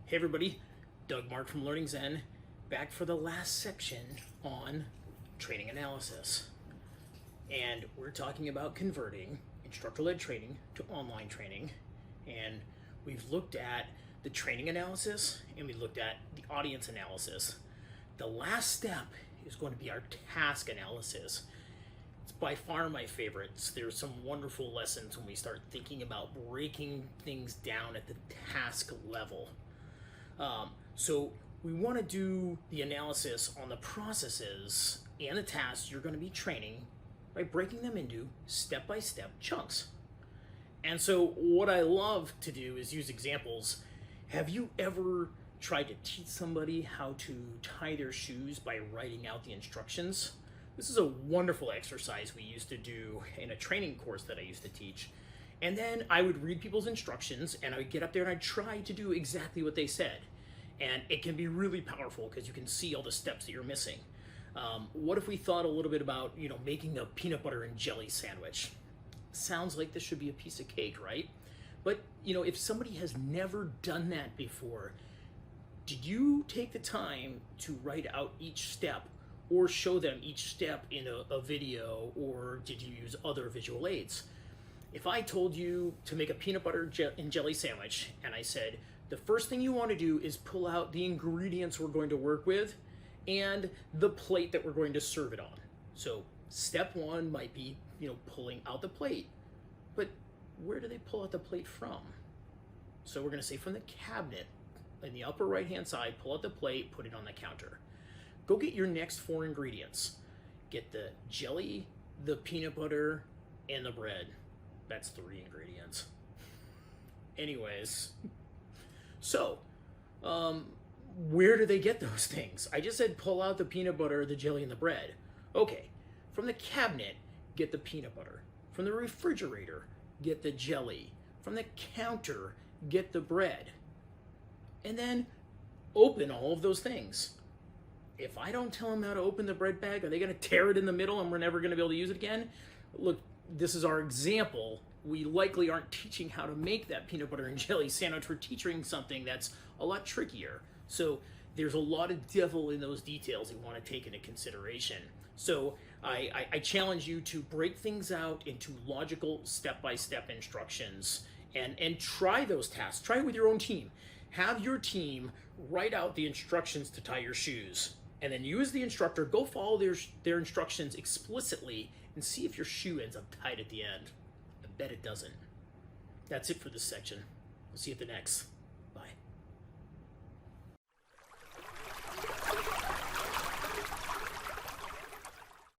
Hey everybody, Doug Mark from LearningZen, back for the last section on training analysis. And we're talking about converting instructor-led training to online training. And we've looked at the training analysis and we looked at the audience analysis. The last step is going to be our task analysis. It's by far my favorite. There's some wonderful lessons when we start thinking about breaking things down at the task level. So we want to do the analysis on the processes and the tasks you're going to be training by breaking them into step-by-step chunks. And so what I love to do is use examples. Have you ever tried to teach somebody how to tie their shoes by writing out the instructions? This is a wonderful exercise we used to do in a training course that I used to teach. And then I would read people's instructions and I would get up there and I'd try to do exactly what they said. And it can be really powerful because you can see all the steps that you're missing. What if we thought a little bit about, making a peanut butter and jelly sandwich? Sounds like this should be a piece of cake, right? But, if somebody has never done that before, did you take the time to write out each step or show them each step in a video, or did you use other visual aids? If I told you to make a peanut butter and jelly sandwich and I said, the first thing you want to do is pull out the ingredients we're going to work with and the plate that we're going to serve it on. So step one might be, pulling out the plate. But where do they pull out the plate from? So we're going to say from the cabinet in the upper right-hand side, pull out the plate, put it on the counter. Go get your next 4 ingredients. Get the jelly, the peanut butter, and the bread. That's 3 ingredients. Anyways, so where do they get those things? I just said pull out the peanut butter, the jelly, and the bread. Okay, from the cabinet, get the peanut butter. From the refrigerator, get the jelly. From the counter, get the bread. And then open all of those things. If I don't tell them how to open the bread bag, are they going to tear it in the middle and we're never going to be able to use it again? Look, this is our example. We likely aren't teaching how to make that peanut butter and jelly sandwich. We're teaching something that's a lot trickier. So there's a lot of devil in those details you want to take into consideration. So I challenge you to break things out into logical step-by-step instructions and try those tasks. Try it with your own team. Have your team write out the instructions to tie your shoes, and then you as the instructor go follow their instructions explicitly and see if your shoe ends up tied at the end. I bet it doesn't. That's it for this section. We'll see you at the next.